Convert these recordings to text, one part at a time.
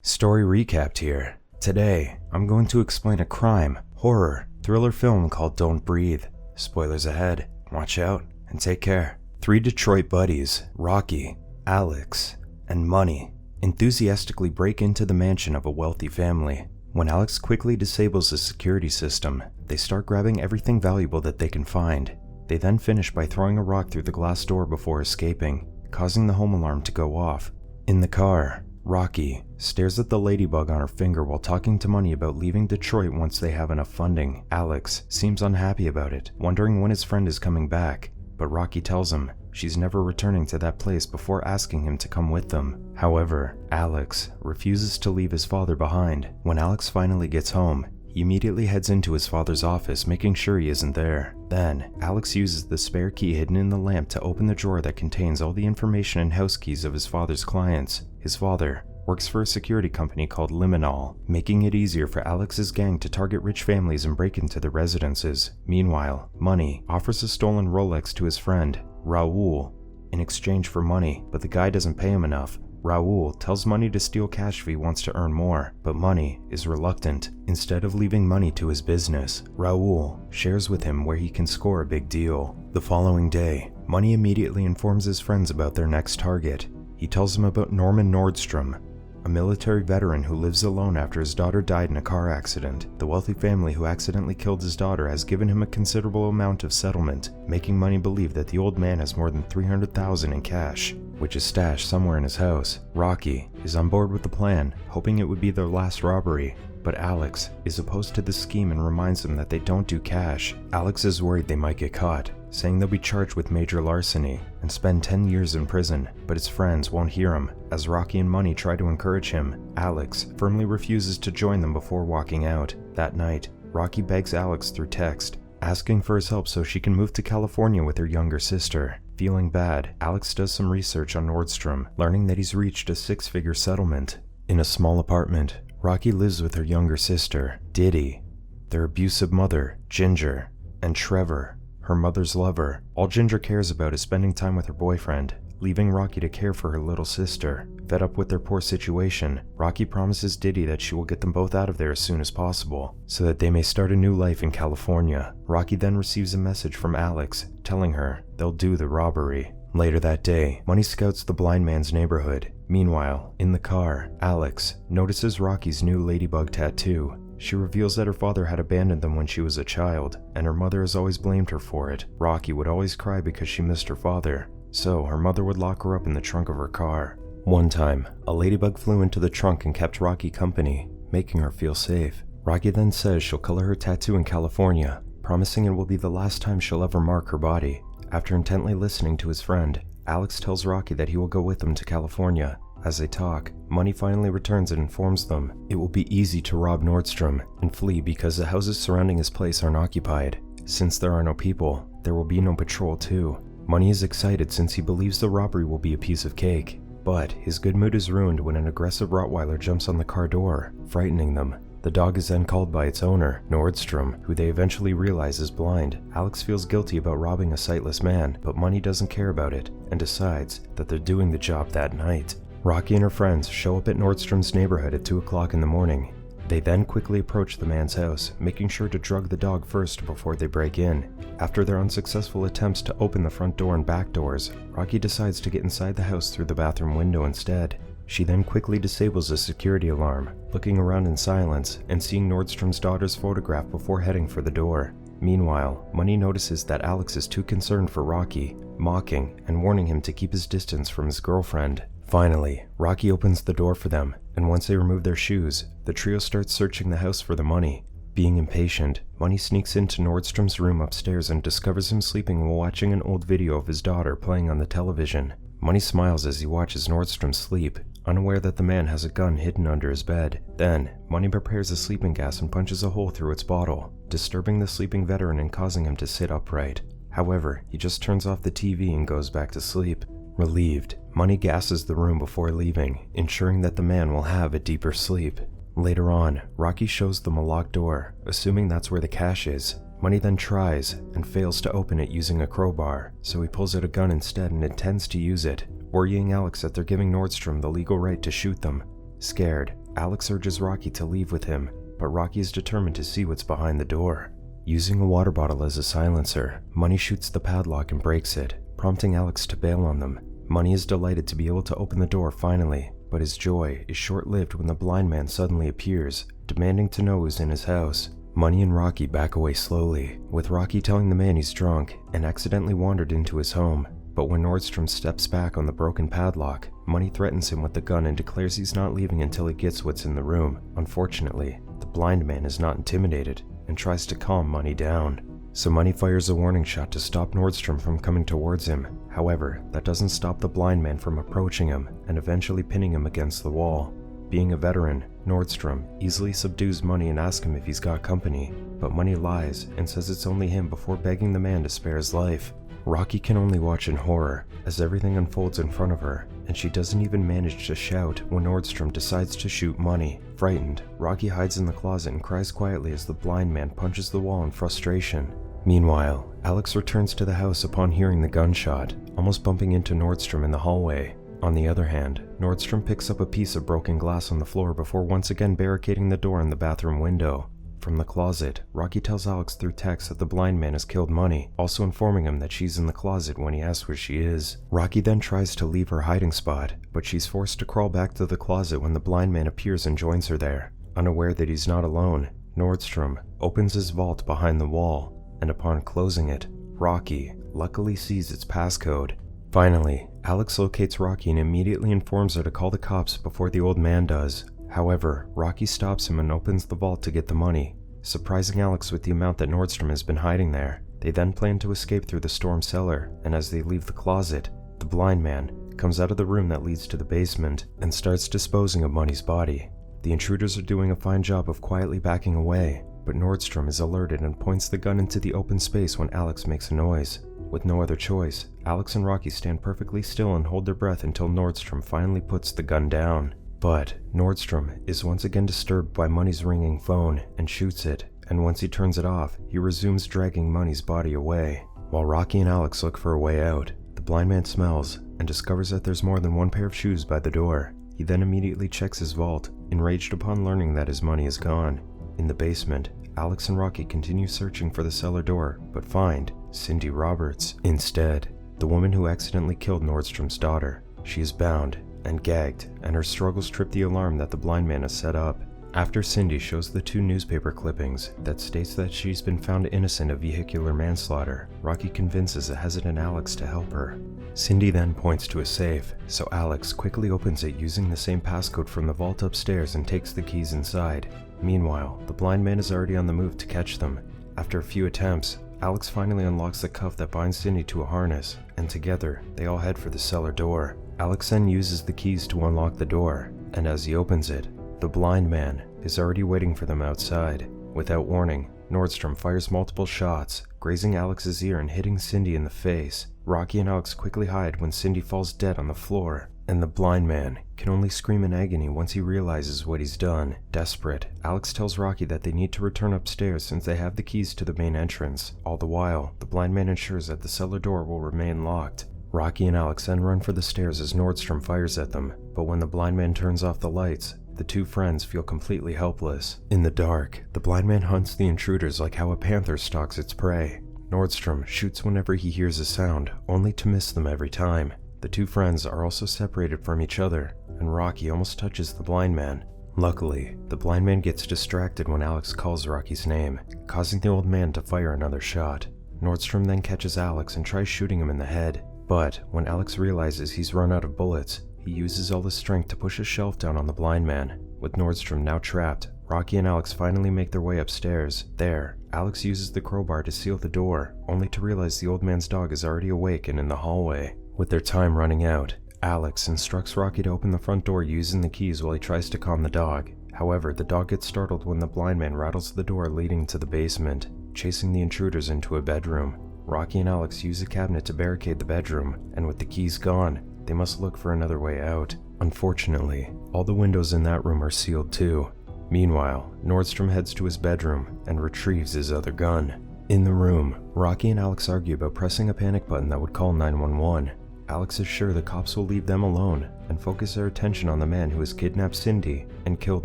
Story recapped here. Today, I'm going to explain a crime, horror, thriller film called Don't Breathe. Spoilers ahead. Watch out and take care. Three Detroit buddies, Rocky, Alex, and Money, enthusiastically break into the mansion of a wealthy family. When Alex quickly disables the security system, they start grabbing everything valuable that they can find. They then finish by throwing a rock through the glass door before escaping, causing the home alarm to go off. In the car, Rocky stares at the ladybug on her finger while talking to Money about leaving Detroit once they have enough funding. Alex seems unhappy about it, wondering when his friend is coming back, but Rocky tells him she's never returning to that place before asking him to come with them. However, Alex refuses to leave his father behind. When Alex finally gets home, he immediately heads into his father's office, making sure he isn't there. Then, Alex uses the spare key hidden in the lamp to open the drawer that contains all the information and house keys of his father's clients. His father works for a security company called Liminal, making it easier for Alex's gang to target rich families and break into their residences. Meanwhile, Money offers a stolen Rolex to his friend, Raul, in exchange for money, but the guy doesn't pay him enough. Raul tells Money to steal cash if he wants to earn more, but Money is reluctant. Instead of leaving Money to his business, Raul shares with him where he can score a big deal. The following day, Money immediately informs his friends about their next target. He tells them about Norman Nordstrom, a military veteran who lives alone after his daughter died in a car accident. The wealthy family who accidentally killed his daughter has given him a considerable amount of settlement, making Money believe that the old man has more than $300,000 in cash, which is stashed somewhere in his house. Rocky is on board with the plan, hoping it would be their last robbery, but Alex is opposed to the scheme and reminds them that they don't do cash. Alex is worried they might get caught, saying they'll be charged with major larceny and spend 10 years in prison, but his friends won't hear him. As Rocky and Money try to encourage him, Alex firmly refuses to join them before walking out. That night, Rocky begs Alex through text, asking for his help so she can move to California with her younger sister. Feeling bad, Alex does some research on Nordstrom, learning that he's reached a 6-figure settlement. In a small apartment, Rocky lives with her younger sister, Diddy, their abusive mother, Ginger, and Trevor, her mother's lover. All Ginger cares about is spending time with her boyfriend, leaving Rocky to care for her little sister. Fed up with their poor situation, Rocky promises Diddy that she will get them both out of there as soon as possible, so that they may start a new life in California. Rocky then receives a message from Alex, telling her they'll do the robbery. Later that day, Money scouts the blind man's neighborhood. Meanwhile, in the car, Alex notices Rocky's new ladybug tattoo. She reveals that her father had abandoned them when she was a child, and her mother has always blamed her for it. Rocky would always cry because she missed her father, so her mother would lock her up in the trunk of her car. One time, a ladybug flew into the trunk and kept Rocky company, making her feel safe. Rocky then says she'll color her tattoo in California, promising it will be the last time she'll ever mark her body. After intently listening to his friend, Alex tells Rocky that he will go with them to California. As they talk, Money finally returns and informs them it will be easy to rob Nordstrom and flee because the houses surrounding his place aren't occupied. Since there are no people, there will be no patrol too. Money is excited since he believes the robbery will be a piece of cake, but his good mood is ruined when an aggressive Rottweiler jumps on the car door, frightening them. The dog is then called by its owner, Nordstrom, who they eventually realize is blind. Alex feels guilty about robbing a sightless man, but Money doesn't care about it and decides that they're doing the job that night. Rocky and her friends show up at Nordstrom's neighborhood at 2 o'clock in the morning. They then quickly approach the man's house, making sure to drug the dog first before they break in. After their unsuccessful attempts to open the front door and back doors, Rocky decides to get inside the house through the bathroom window instead. She then quickly disables the security alarm, looking around in silence and seeing Nordstrom's daughter's photograph before heading for the door. Meanwhile, Money notices that Alex is too concerned for Rocky, mocking and warning him to keep his distance from his girlfriend. Finally, Rocky opens the door for them, and once they remove their shoes, the trio starts searching the house for the money. Being impatient, Money sneaks into Nordstrom's room upstairs and discovers him sleeping while watching an old video of his daughter playing on the television. Money smiles as he watches Nordstrom sleep, unaware that the man has a gun hidden under his bed. Then, Money prepares a sleeping gas and punches a hole through its bottle, disturbing the sleeping veteran and causing him to sit upright. However, he just turns off the TV and goes back to sleep. Relieved, Money gasses the room before leaving, ensuring that the man will have a deeper sleep. Later on, Rocky shows them a locked door, assuming that's where the cash is. Money then tries and fails to open it using a crowbar, so he pulls out a gun instead and intends to use it, worrying Alex that they're giving Nordstrom the legal right to shoot them. Scared, Alex urges Rocky to leave with him, but Rocky is determined to see what's behind the door. Using a water bottle as a silencer, Money shoots the padlock and breaks it, prompting Alex to bail on them. Money is delighted to be able to open the door finally, but his joy is short-lived when the blind man suddenly appears, demanding to know who's in his house. Money and Rocky back away slowly, with Rocky telling the man he's drunk and accidentally wandered into his home. But when Nordstrom steps back on the broken padlock, Money threatens him with the gun and declares he's not leaving until he gets what's in the room. Unfortunately, the blind man is not intimidated and tries to calm Money down. So Money fires a warning shot to stop Nordstrom from coming towards him. However, that doesn't stop the blind man from approaching him and eventually pinning him against the wall. Being a veteran, Nordstrom easily subdues Money and asks him if he's got company, but Money lies and says it's only him before begging the man to spare his life. Rocky can only watch in horror as everything unfolds in front of her, and she doesn't even manage to shout when Nordstrom decides to shoot Money. Frightened, Rocky hides in the closet and cries quietly as the blind man punches the wall in frustration. Meanwhile, Alex returns to the house upon hearing the gunshot, almost bumping into Nordstrom in the hallway. On the other hand, Nordstrom picks up a piece of broken glass on the floor before once again barricading the door in the bathroom window. From the closet, Rocky tells Alex through text that the blind man has killed Money, also informing him that she's in the closet when he asks where she is. Rocky then tries to leave her hiding spot, but she's forced to crawl back to the closet when the blind man appears and joins her there. Unaware that he's not alone, Nordstrom opens his vault behind the wall, and upon closing it, Rocky luckily sees its passcode. Finally, Alex locates Rocky and immediately informs her to call the cops before the old man does. However, Rocky stops him and opens the vault to get the money, surprising Alex with the amount that Nordstrom has been hiding there. They then plan to escape through the storm cellar, and as they leave the closet, the blind man comes out of the room that leads to the basement and starts disposing of Money's body. The intruders are doing a fine job of quietly backing away, but Nordstrom is alerted and points the gun into the open space when Alex makes a noise. With no other choice, Alex and Rocky stand perfectly still and hold their breath until Nordstrom finally puts the gun down. But Nordstrom is once again disturbed by Money's ringing phone and shoots it, and once he turns it off, he resumes dragging Money's body away. While Rocky and Alex look for a way out, the blind man smells and discovers that there's more than one pair of shoes by the door. He then immediately checks his vault, enraged upon learning that his money is gone. In the basement, Alex and Rocky continue searching for the cellar door, but find Cindy Roberts instead, the woman who accidentally killed Nordstrom's daughter. She is bound and gagged, and her struggles trip the alarm that the blind man has set up. After Cindy shows the 2 newspaper clippings that states that she's been found innocent of vehicular manslaughter, Rocky convinces a hesitant Alex to help her. Cindy then points to a safe, so Alex quickly opens it using the same passcode from the vault upstairs and takes the keys inside. Meanwhile, the blind man is already on the move to catch them. After a few attempts, Alex finally unlocks the cuff that binds Cindy to a harness, and together, they all head for the cellar door. Alex then uses the keys to unlock the door, and as he opens it, the blind man is already waiting for them outside. Without warning, Nordstrom fires multiple shots, grazing Alex's ear and hitting Cindy in the face. Rocky and Alex quickly hide when Cindy falls dead on the floor, and the blind man can only scream in agony once he realizes what he's done. Desperate, Alex tells Rocky that they need to return upstairs since they have the keys to the main entrance. All the while, the blind man ensures that the cellar door will remain locked. Rocky and Alex then run for the stairs as Nordstrom fires at them, but when the blind man turns off the lights, the 2 friends feel completely helpless. In the dark, the blind man hunts the intruders like how a panther stalks its prey. Nordstrom shoots whenever he hears a sound, only to miss them every time. The 2 friends are also separated from each other, and Rocky almost touches the blind man. Luckily, the blind man gets distracted when Alex calls Rocky's name, causing the old man to fire another shot. Nordstrom then catches Alex and tries shooting him in the head. But when Alex realizes he's run out of bullets, he uses all his strength to push a shelf down on the blind man. With Nordstrom now trapped, Rocky and Alex finally make their way upstairs. There, Alex uses the crowbar to seal the door, only to realize the old man's dog is already awake and in the hallway. With their time running out, Alex instructs Rocky to open the front door using the keys while he tries to calm the dog. However, the dog gets startled when the blind man rattles the door leading to the basement, chasing the intruders into a bedroom. Rocky and Alex use a cabinet to barricade the bedroom, and with the keys gone, they must look for another way out. Unfortunately, all the windows in that room are sealed too. Meanwhile, Nordstrom heads to his bedroom and retrieves his other gun. In the room, Rocky and Alex argue about pressing a panic button that would call 911. Alex is sure the cops will leave them alone and focus their attention on the man who has kidnapped Cindy and killed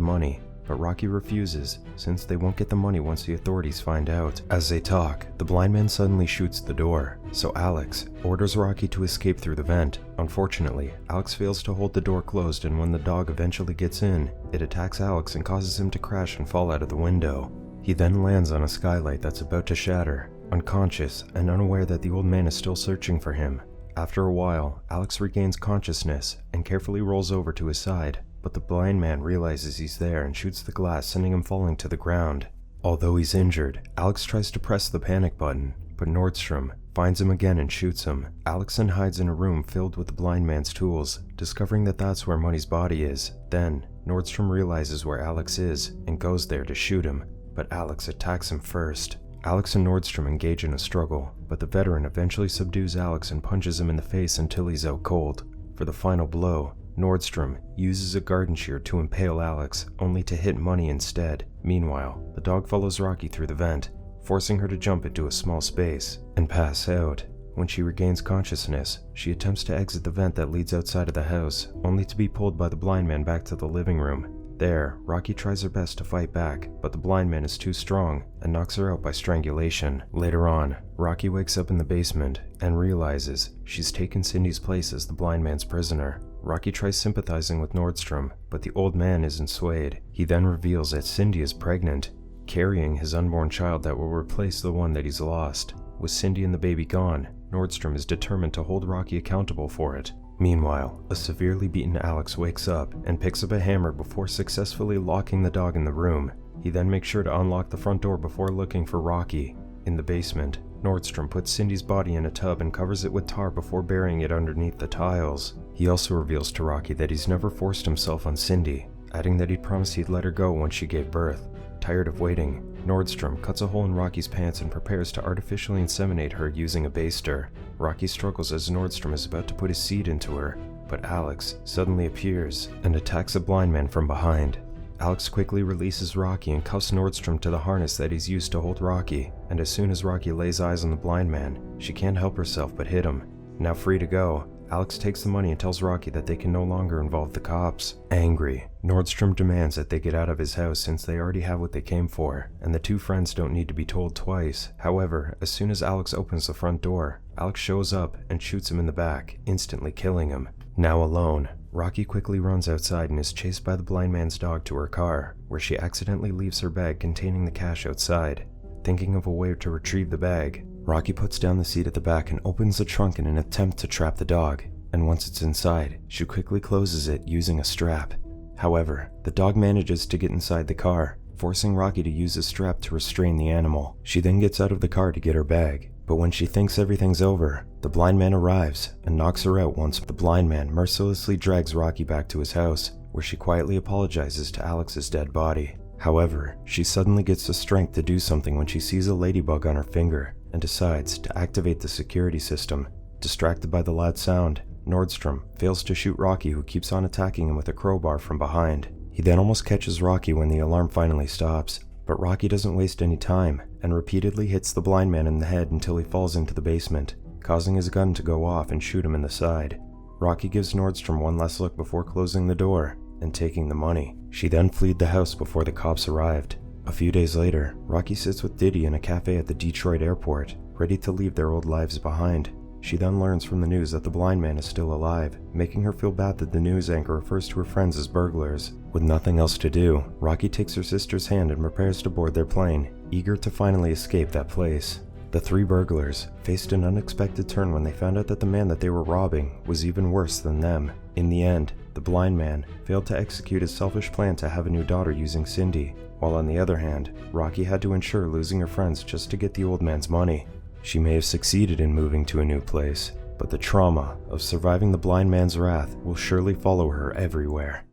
Money. But Rocky refuses, since they won't get the money once the authorities find out. As they talk, the blind man suddenly shoots the door, so Alex orders Rocky to escape through the vent. Unfortunately, Alex fails to hold the door closed, and when the dog eventually gets in, it attacks Alex and causes him to crash and fall out of the window. He then lands on a skylight that's about to shatter, unconscious and unaware that the old man is still searching for him. After a while, Alex regains consciousness and carefully rolls over to his side. But the blind man realizes he's there and shoots the glass, sending him falling to the ground. Although he's injured, Alex tries to press the panic button, but Nordstrom finds him again and shoots him. Alex then hides in a room filled with the blind man's tools, discovering that that's where Money's body is. Then, Nordstrom realizes where Alex is and goes there to shoot him, but Alex attacks him first. Alex and Nordstrom engage in a struggle, but the veteran eventually subdues Alex and punches him in the face until he's out cold. For the final blow, Nordstrom uses a garden shear to impale Alex, only to hit Money instead. Meanwhile, the dog follows Rocky through the vent, forcing her to jump into a small space and pass out. When she regains consciousness, she attempts to exit the vent that leads outside of the house, only to be pulled by the blind man back to the living room. There, Rocky tries her best to fight back, but the blind man is too strong and knocks her out by strangulation. Later on, Rocky wakes up in the basement and realizes she's taken Cindy's place as the blind man's prisoner. Rocky tries sympathizing with Nordstrom, but the old man isn't swayed. He then reveals that Cindy is pregnant, carrying his unborn child that will replace the one that he's lost. With Cindy and the baby gone, Nordstrom is determined to hold Rocky accountable for it. Meanwhile, a severely beaten Alex wakes up and picks up a hammer before successfully locking the dog in the room. He then makes sure to unlock the front door before looking for Rocky. In the basement, Nordstrom puts Cindy's body in a tub and covers it with tar before burying it underneath the tiles. He also reveals to Rocky that he's never forced himself on Cindy, adding that he'd promised he'd let her go once she gave birth. Tired of waiting, Nordstrom cuts a hole in Rocky's pants and prepares to artificially inseminate her using a baster. Rocky struggles as Nordstrom is about to put his seed into her, but Alex suddenly appears and attacks a blind man from behind. Alex quickly releases Rocky and cuffs Nordstrom to the harness that he's used to hold Rocky, and as soon as Rocky lays eyes on the blind man, she can't help herself but hit him. Now free to go, Alex takes the money and tells Rocky that they can no longer involve the cops. Angry, Nordstrom demands that they get out of his house since they already have what they came for, and the two friends don't need to be told twice. However, as soon as Alex opens the front door, Alex shows up and shoots him in the back, instantly killing him. Now alone, Rocky quickly runs outside and is chased by the blind man's dog to her car, where she accidentally leaves her bag containing the cash outside. Thinking of a way to retrieve the bag, Rocky puts down the seat at the back and opens the trunk in an attempt to trap the dog, and once it's inside, she quickly closes it using a strap. However, the dog manages to get inside the car, forcing Rocky to use a strap to restrain the animal. She then gets out of the car to get her bag, but when she thinks everything's over, the blind man arrives and knocks her out once the blind man mercilessly drags Rocky back to his house, where she quietly apologizes to Alex's dead body. However, she suddenly gets the strength to do something when she sees a ladybug on her finger and decides to activate the security system. Distracted by the loud sound, Nordstrom fails to shoot Rocky, who keeps on attacking him with a crowbar from behind. He then almost catches Rocky when the alarm finally stops, but Rocky doesn't waste any time and repeatedly hits the blind man in the head until he falls into the basement, causing his gun to go off and shoot him in the side. Rocky gives Nordstrom one last look before closing the door and taking the money. She then fled the house before the cops arrived. A few days later, Rocky sits with Diddy in a cafe at the Detroit airport, ready to leave their old lives behind. She then learns from the news that the blind man is still alive, making her feel bad that the news anchor refers to her friends as burglars. With nothing else to do, Rocky takes her sister's hand and prepares to board their plane, eager to finally escape that place. The three burglars faced an unexpected turn when they found out that the man that they were robbing was even worse than them. In the end, the blind man failed to execute his selfish plan to have a new daughter using Cindy, while on the other hand, Rocky had to ensure losing her friends just to get the old man's money. She may have succeeded in moving to a new place, but the trauma of surviving the blind man's wrath will surely follow her everywhere.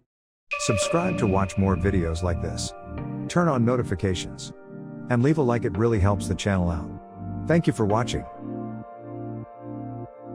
Subscribe to watch more videos like this. Turn on notifications. And leave a like, it really helps the channel out. Thank you for watching.